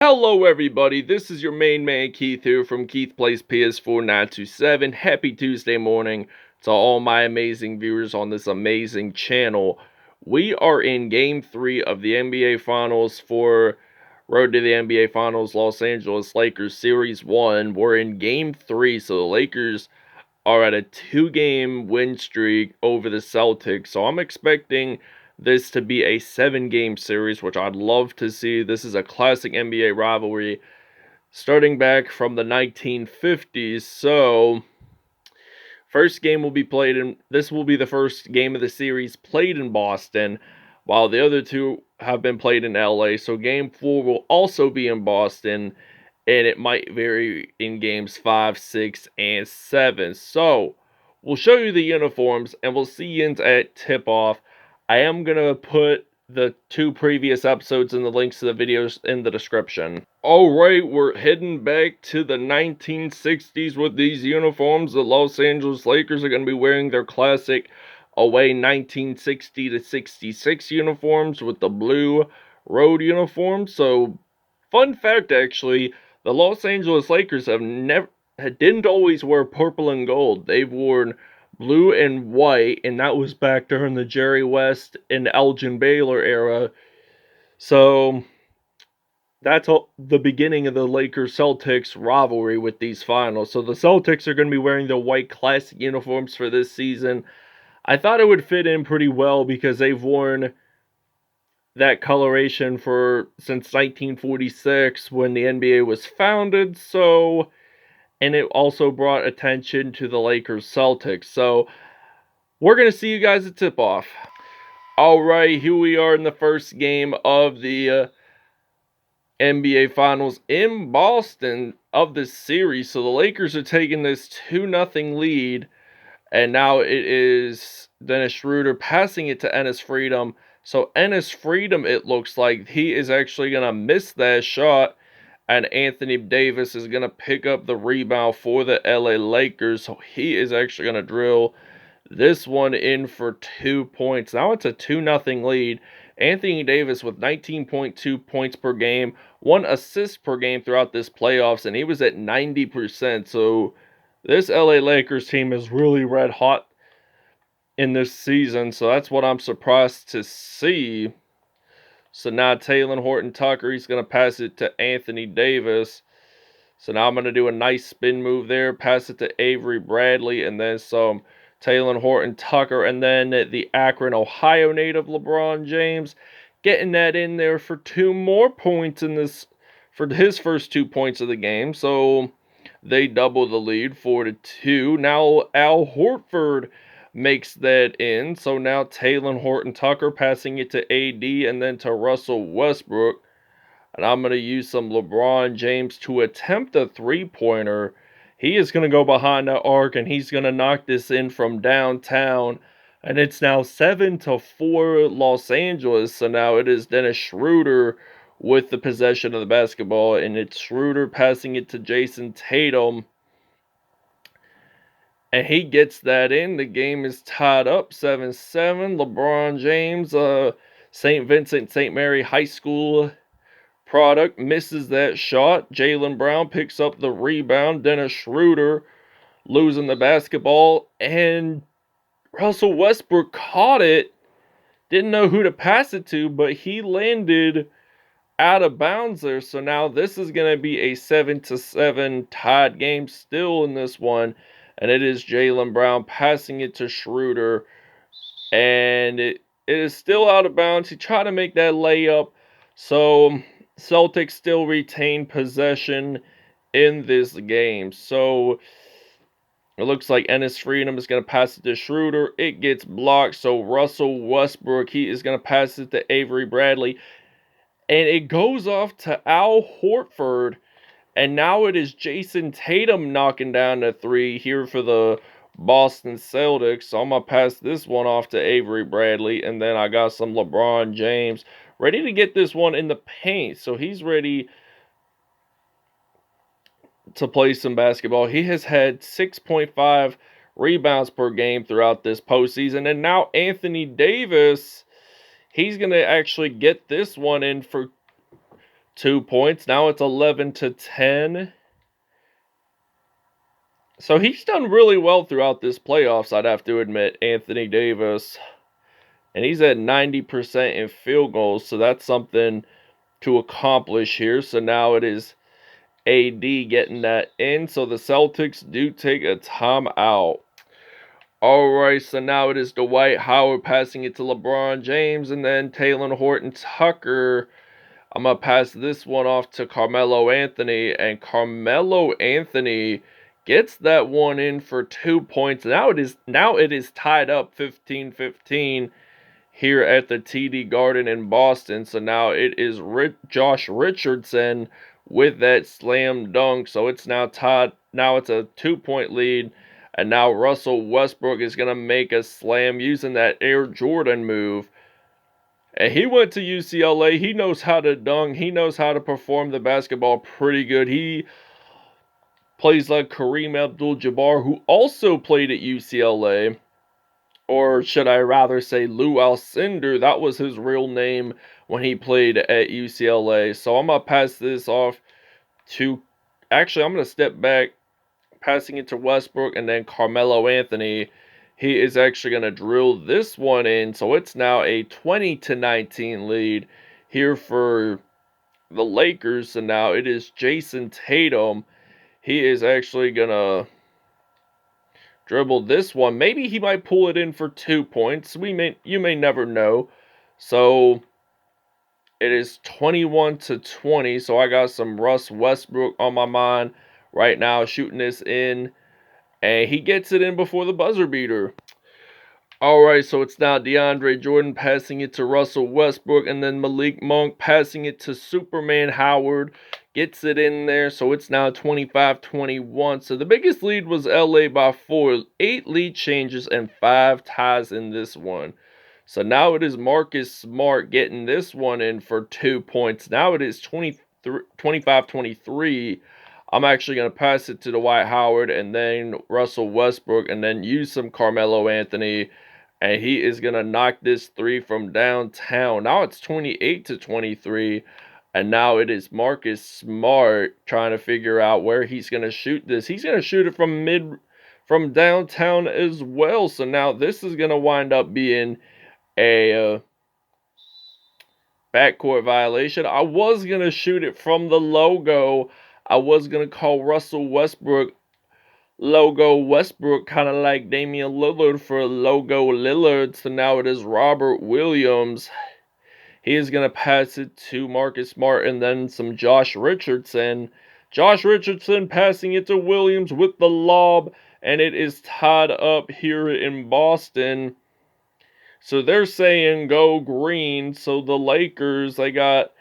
Hello everybody, this is your main man Keith here from Keith Plays PS4 927. Happy Tuesday morning to all my amazing viewers on this amazing channel. We are in Game 3 of the NBA Finals for Road to the NBA Finals Los Angeles Lakers Series 1. We're in Game 3, so the Lakers are at a 2-game win streak over the Celtics. So I'm expecting this to be a 7-game series, which I'd love to see. This is a classic NBA rivalry starting back from the 1950s. So first game will be played in, this will be the first game of the series played in Boston, while the other two have been played in LA. So game 4 will also be in Boston, and it might vary in games 5, 6, and 7. So we'll show you the uniforms, and we'll see you at tip-off. I am going to put the 2 previous episodes and the links to the videos in the description. Alright, we're heading back to the 1960s with these uniforms. The Los Angeles Lakers are going to be wearing their classic away 1960 to 66 uniforms with the blue road uniform. So, fun fact actually, the Los Angeles Lakers didn't always wear purple and gold. They've worn blue and white, and that was back during the Jerry West and Elgin Baylor era. So that's the beginning of the Lakers-Celtics rivalry with these finals. So the Celtics are going to be wearing the white classic uniforms for this season. I thought it would fit in pretty well because they've worn that coloration since 1946 when the NBA was founded. So, and it also brought attention to the Lakers-Celtics. So we're going to see you guys at tip-off. Alright, here we are in the first game of the NBA Finals in Boston of this series. So the Lakers are taking this 2-0 lead, and now it is Dennis Schroeder passing it to Enes Freedom. So Enes Freedom, it looks like he is actually going to miss that shot, and Anthony Davis is going to pick up the rebound for the LA Lakers. So he is actually going to drill this one in for 2 points. Now it's a 2-0 lead. Anthony Davis with 19.2 points per game, 1 assist per game throughout this playoffs, and he was at 90%. So this LA Lakers team is really red hot in this season. So that's what I'm surprised to see. So now Talen Horton-Tucker, he's going to pass it to Anthony Davis. So now I'm going to do a nice spin move there, pass it to Avery Bradley, and then some Talen Horton-Tucker, and then the Akron, Ohio native LeBron James getting that in there for 2 more points in this, for his first 2 points of the game. So they double the lead, 4-2. Now Al Horford makes that in. So now Talen Horton-Tucker passing it to AD and then to Russell Westbrook. And I'm going to use some LeBron James to attempt a 3-pointer. He is going to go behind the arc, and he's going to knock this in from downtown. And it's now 7-4 Los Angeles. So now it is Dennis Schroeder with the possession of the basketball. And it's Schroeder passing it to Jason Tatum. And he gets that in. The game is tied up 7-7. LeBron James, St. Vincent St. Mary High School product, misses that shot. Jaylen Brown picks up the rebound. Dennis Schroeder losing the basketball, and Russell Westbrook caught it. Didn't know who to pass it to, but he landed out of bounds there. So now this is going to be a 7-7 tied game still in this one. And it is Jaylen Brown passing it to Schroeder. And it is still out of bounds. He tried to make that layup. So Celtics still retain possession in this game. So it looks like Enes Freedom is going to pass it to Schroeder. It gets blocked. So Russell Westbrook, he is going to pass it to Avery Bradley. And it goes off to Al Horford. And now it is Jason Tatum knocking down the 3 here for the Boston Celtics. So I'm going to pass this one off to Avery Bradley. And then I got some LeBron James ready to get this one in the paint. So he's ready to play some basketball. He has had 6.5 rebounds per game throughout this postseason. And now Anthony Davis, he's going to actually get this one in for 2 points. Now it's 11-10. So he's done really well throughout this playoffs, I'd have to admit, Anthony Davis. And he's at 90% in field goals, so that's something to accomplish here. So now it is AD getting that in. So the Celtics do take a timeout. Alright, so now it is Dwight Howard passing it to LeBron James, and then Talen Horton-Tucker. I'm going to pass this one off to Carmelo Anthony, and Carmelo Anthony gets that one in for 2 points. Now it is tied up 15-15 here at the TD Garden in Boston. So now it is Josh Richardson with that slam dunk. So it's now tied. Now it's a 2-point lead. And now Russell Westbrook is going to make a slam using that Air Jordan move. And he went to UCLA. He knows how to dunk. He knows how to perform the basketball pretty good. He plays like Kareem Abdul-Jabbar, who also played at UCLA. Or should I rather say Lou Alcindor. That was his real name when he played at UCLA. So I'm going to pass this off to... Actually, I'm going to step back, passing it to Westbrook, and then Carmelo Anthony. He is actually going to drill this one in. So it's now a 20-19 lead here for the Lakers. And now it is Jason Tatum. He is actually going to dribble this one. Maybe he might pull it in for 2 points. You may never know. So it is 21-20. So I got some Russ Westbrook on my mind right now, shooting this in, and he gets it in before the buzzer beater. Alright, so it's now DeAndre Jordan passing it to Russell Westbrook, and then Malik Monk passing it to Superman Howard. Gets it in there, so it's now 25-21. So the biggest lead was LA by 4. 8 lead changes and 5 ties in this one. So now it is Marcus Smart getting this one in for 2 points. Now it is 25-23. I'm actually going to pass it to Dwight Howard and then Russell Westbrook, and then use some Carmelo Anthony. And he is going to knock this 3 from downtown. Now it's 28-23. And now it is Marcus Smart trying to figure out where he's going to shoot this. He's going to shoot it from downtown as well. So now this is going to wind up being a backcourt violation. I was going to shoot it from the logo. I was going to call Russell Westbrook Logo Westbrook, kind of like Damian Lillard for Logo Lillard. So now it is Robert Williams. He is going to pass it to Marcus Smart, and then some Josh Richardson. Josh Richardson passing it to Williams with the lob, and it is tied up here in Boston. So they're saying go green. So the Lakers, they got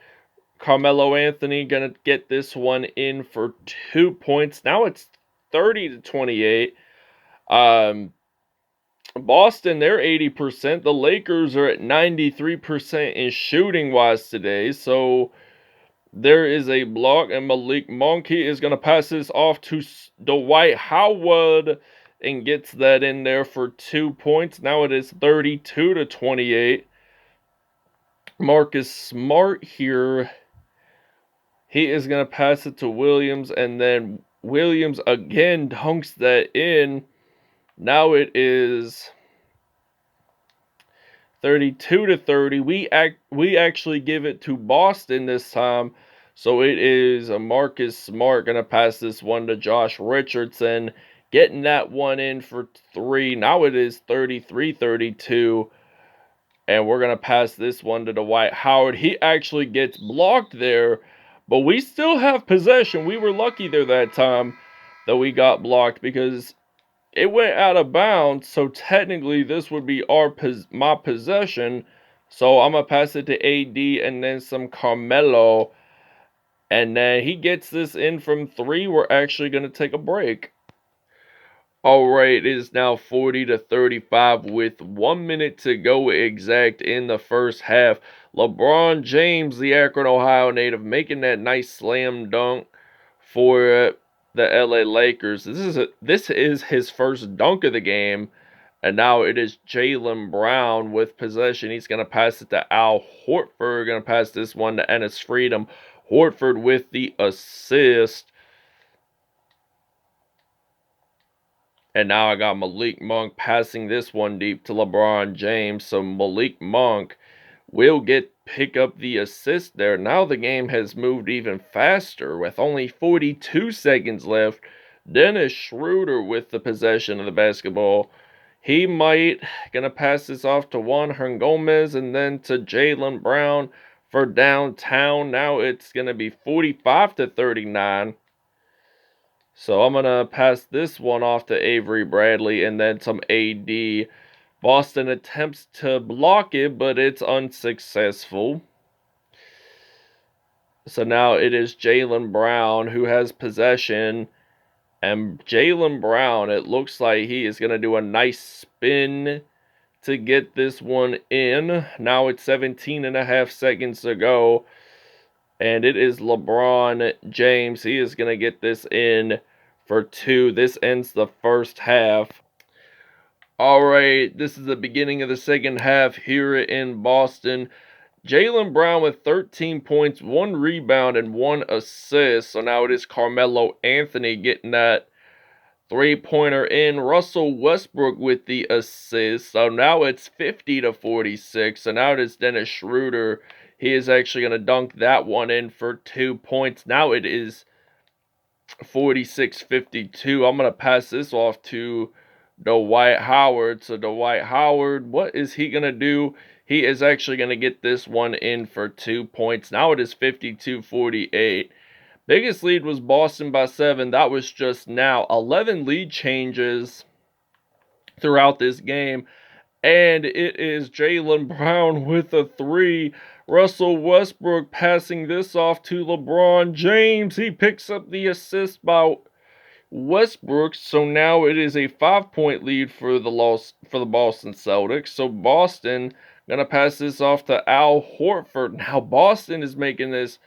Carmelo Anthony going to get this one in for 2 points. Now it's 30-28. Boston, they're 80%. The Lakers are at 93% in shooting wise today. So there is a block, and Malik Monk, he is going to pass this off to Dwight Howard and gets that in there for 2 points. Now it is 32-28. Marcus Smart here, he is going to pass it to Williams, and then Williams again dunks that in. Now it is 32-30. We actually give it to Boston this time. So it is Marcus Smart going to pass this one to Josh Richardson, getting that one in for 3. Now it is 33-32. And we're going to pass this one to Dwight Howard. He actually gets blocked there, but we still have possession. We were lucky there that time that we got blocked because it went out of bounds. So technically this would be my possession. So I'm going to pass it to AD and then some Carmelo. And then he gets this in from 3. We're actually going to take a break. Alright, it is now 40-35 with 1 minute to go exact in the first half. LeBron James, the Akron, Ohio native, making that nice slam dunk for the LA Lakers. This is his first dunk of the game. And now it is Jaylen Brown with possession. He's going to pass it to Al Horford. Going to pass this one to Enes Freedom. Horford with the assist. And now I got Malik Monk passing this one deep to LeBron James. So Malik Monk will pick up the assist there. Now the game has moved even faster with only 42 seconds left. Dennis Schroeder with the possession of the basketball. He might gonna pass this off to Juan Hernangomez and then to Jaylen Brown for downtown. Now it's gonna be 45-39. So I'm gonna pass this one off to Avery Bradley and then some AD. Boston attempts to block it, but it's unsuccessful. So now it is Jaylen Brown who has possession. And Jaylen Brown, it looks like he is going to do a nice spin to get this one in. Now it's 17.5 seconds to go. And it is LeBron James. He is going to get this in for 2. This ends the first half. Alright, this is the beginning of the second half here in Boston. Jaylen Brown with 13 points, 1 rebound, and 1 assist. So now it is Carmelo Anthony getting that three-pointer in. Russell Westbrook with the assist. So now it's 50-46. So now it is Dennis Schroeder. He is actually going to dunk that one in for 2 points. Now it is 46-52. I'm going to pass this off to Dwight Howard. So Dwight Howard, what is he going to do? He is actually going to get this one in for 2 points. Now it is 52-48. Biggest lead was Boston by 7. That was just now. 11 lead changes throughout this game. And it is Jaylen Brown with a 3. Russell Westbrook passing this off to LeBron James. He picks up the assist by Westbrook. So now it is a 5-point lead for the Boston Celtics. So Boston gonna pass this off to Al Horford. Now Boston is making this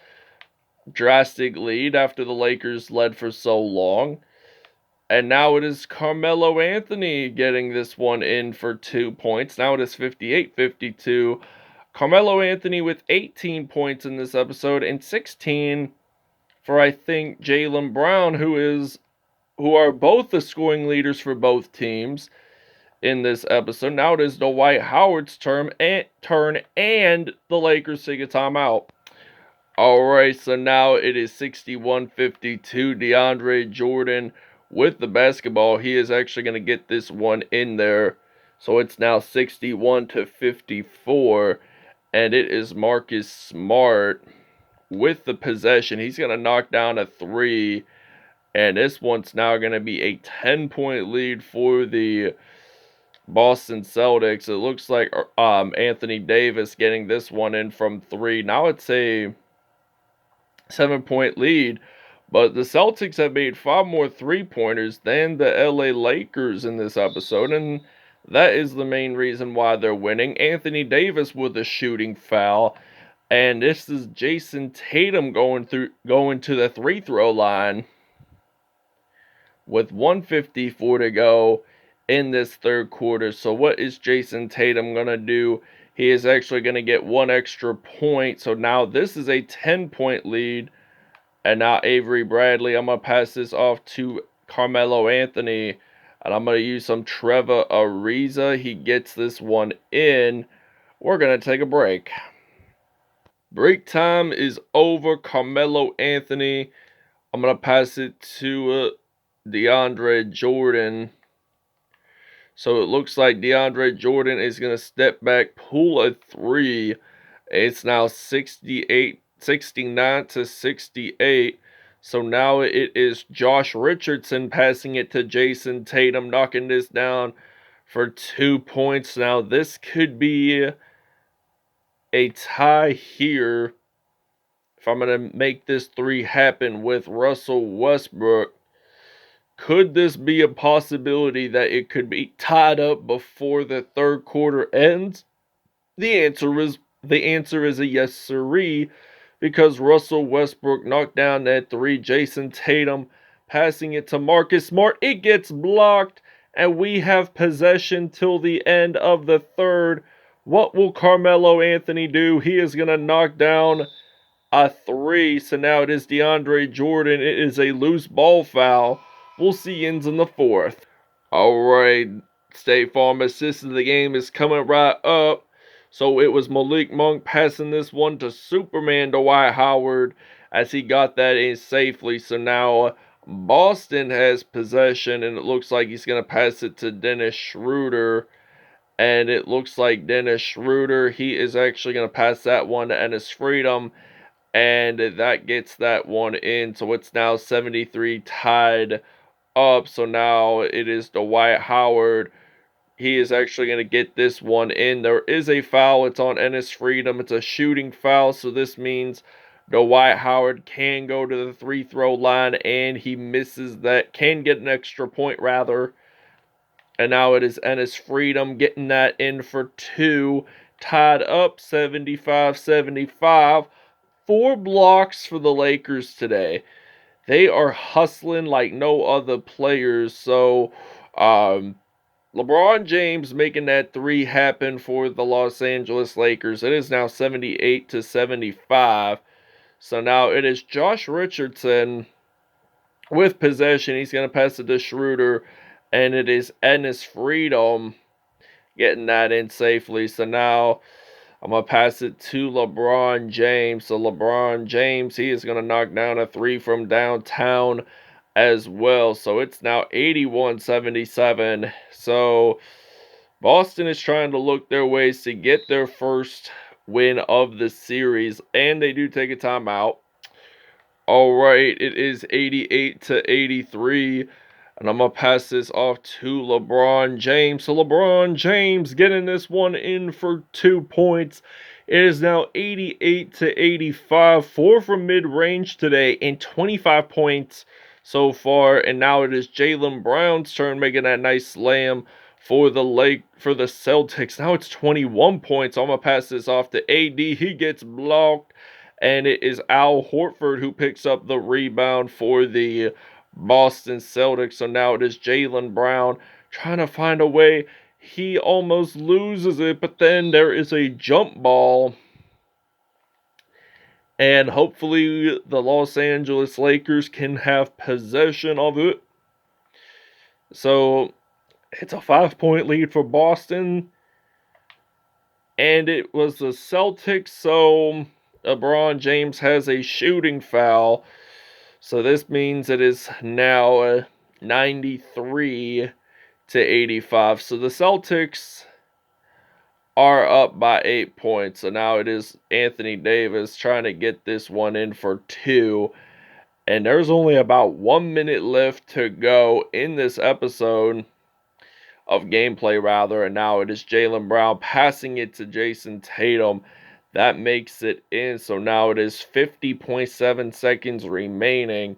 drastic lead after the Lakers led for so long. And now it is Carmelo Anthony getting this one in for 2 points. Now it is 58-52. Carmelo Anthony with 18 points in this episode and 16 for, I think, Jaylen Brown, who are both the scoring leaders for both teams in this episode. Now it is Dwight Howard's turn and the Lakers take a timeout. Alright, so now it is 61-52. DeAndre Jordan with the basketball. He is actually going to get this one in there. So it's now 61-54. And it is Marcus Smart with the possession. He's going to knock down a 3. And this one's now going to be a 10-point lead for the Boston Celtics. It looks like Anthony Davis getting this one in from 3. Now it's a 7-point lead. But the Celtics have made 5 more 3-pointers than the LA Lakers in this episode. And that is the main reason why they're winning. Anthony Davis with a shooting foul. And this is Jason Tatum going to the free throw line with 1:54 to go in this third quarter. So what is Jason Tatum going to do? He is actually going to get 1 extra point. So now this is a 10-point lead. And now Avery Bradley, I'm going to pass this off to Carmelo Anthony. And I'm going to use some Trevor Ariza. He gets this one in. We're going to take a break. Break time is over. Carmelo Anthony. I'm going to pass it to DeAndre Jordan. So it looks like DeAndre Jordan is going to step back, pull a 3. It's now 69-68. So now it is Josh Richardson passing it to Jason Tatum, knocking this down for 2 points. Now this could be a tie here if I'm going to make this 3 happen with Russell Westbrook. Could this be a possibility that it could be tied up before the third quarter ends? The answer is a yes sirree, because Russell Westbrook knocked down that 3. Jason Tatum passing it to Marcus Smart. It gets blocked, and we have possession till the end of the third. What will Carmelo Anthony do? He is going to knock down a three. So now it is DeAndre Jordan. It is a loose ball foul. We'll see ends in the fourth. All right, State Farm assist of the game is coming right up. So it was Malik Monk passing this one to Superman Dwight Howard as he got that in safely. So now Boston has possession, and it looks like he's going to pass it to Dennis Schroeder. And it looks like Dennis Schroeder, he is actually going to pass that one to Enes Freedom. And that gets that one in. So it's now 73 tied up. So now it is Dwight Howard. He is actually going to get this one in. There is a foul. It's on Enes Freedom. It's a shooting foul. So this means Dwight Howard can go to the free throw line, and he misses that. Can get an extra point, rather. And now it is Enes Freedom getting that in for two. Tied up 75-75. 4 blocks for the Lakers today. They are hustling like no other players. So, LeBron James making that three happen for the Los Angeles Lakers. It is now 78-75. So now it is Josh Richardson with possession. He's going to pass it to Schroeder. And it is Enes Freedom getting that in safely. So now I'm going to pass it to LeBron James. So LeBron James, he is going to knock down a three from downtown as well. So it's now 81-77. So Boston is trying to look their ways to get their first win of the series. And they do take a timeout. All right, it is 88-83. And I'm going to pass this off to LeBron James. So LeBron James getting this one in for 2 points. It is now 88-85. 4 from mid-range today and 25 points so far. And now it is Jaylen Brown's turn making that nice slam for the Celtics. Now it's 21 points. I'm going to pass this off to AD. He gets blocked. And it is Al Horford who picks up the rebound for the Boston Celtics. So now it is Jaylen Brown trying to find a way. He almost loses it, but then there is a jump ball. And hopefully the Los Angeles Lakers can have possession of it. So it's a 5-point lead for Boston. And it was the Celtics, so LeBron James has a shooting foul. So this means it is now 93-85. So the Celtics are up by 8 points. So now it is Anthony Davis trying to get this one in for 2. And there's only about 1 minute left to go in this episode of gameplay, rather. And now it is Jaylen Brown passing it to Jason Tatum. That makes it in. So now it is 50.7 seconds remaining.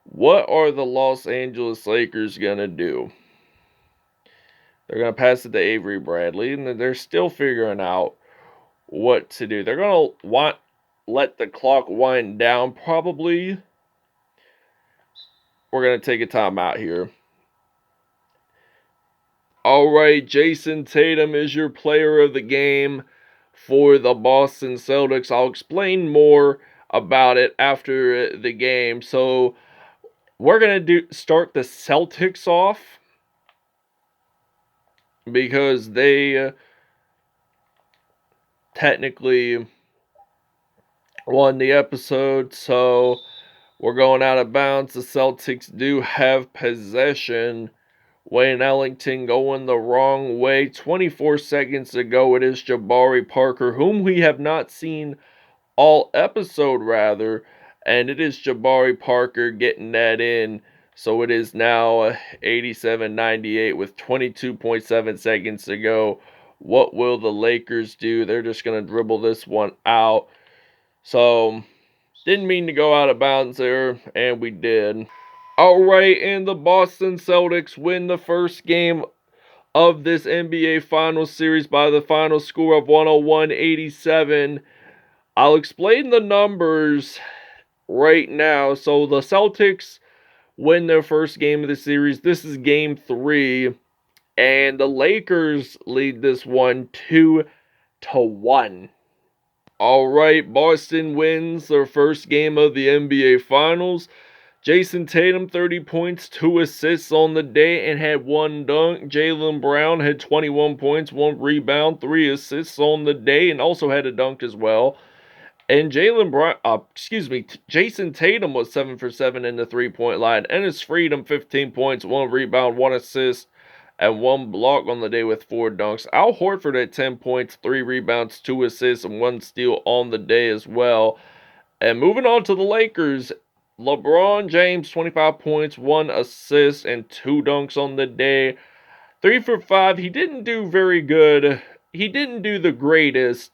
What are the Los Angeles Lakers going to do? They're going to pass it to Avery Bradley, and they're still figuring out what to do. They're going to let the clock wind down, probably. We're going to take a timeout here. All right, Jason Tatum is your player of the game for the Boston Celtics. I'll explain more about it after the game. So we're going to start the Celtics off because they technically won the episode. So we're going out of bounds. The Celtics do have possession. Wayne Ellington going the wrong way. 24 seconds ago, it is Jabari Parker, whom we have not seen all episode, rather. And it is Jabari Parker getting that in. So it is now 87-98 with 22.7 seconds to go. What will the Lakers do? They're just going to dribble this one out. So, didn't mean to go out of bounds there, and we did. Alright, and the Boston Celtics win the first game of this NBA Finals series by the final score of 101-87. I'll explain the numbers right now. So the Celtics win their first game of the series. This is game 3. And the Lakers lead this one 2-1. All right, Boston wins their first game of the NBA Finals. Jason Tatum, 30 points, 2 assists on the day, and had 1 dunk. Jaylen Brown had 21 points, 1 rebound, 3 assists on the day, and also had a dunk as well. And Jason Tatum was 7 for 7 in the 3-point line. Ennis Freedom, 15 points, 1 rebound, 1 assist, and 1 block on the day with 4 dunks. Al Horford at 10 points, 3 rebounds, 2 assists, and 1 steal on the day as well. And moving on to the Lakers, LeBron James, 25 points, 1 assist, and 2 dunks on the day. 3 for 5. He didn't do very good. He didn't do the greatest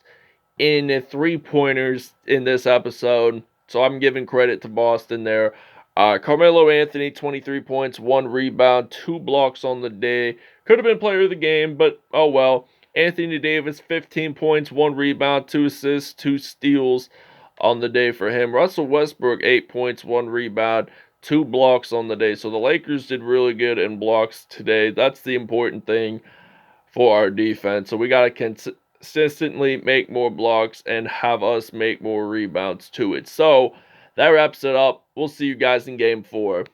in three-pointers in this episode, so I'm giving credit to Boston there. Carmelo Anthony, 23 points, 1 rebound, 2 blocks on the day. Could have been player of the game, but oh well. Anthony Davis, 15 points, 1 rebound, 2 assists, 2 steals on the day for him. Russell Westbrook, 8 points, 1 rebound, 2 blocks on the day. So the Lakers did really good in blocks today. That's the important thing for our defense. So we got to consistently make more blocks and have us make more rebounds to it. So that wraps it up. We'll see you guys in game 4.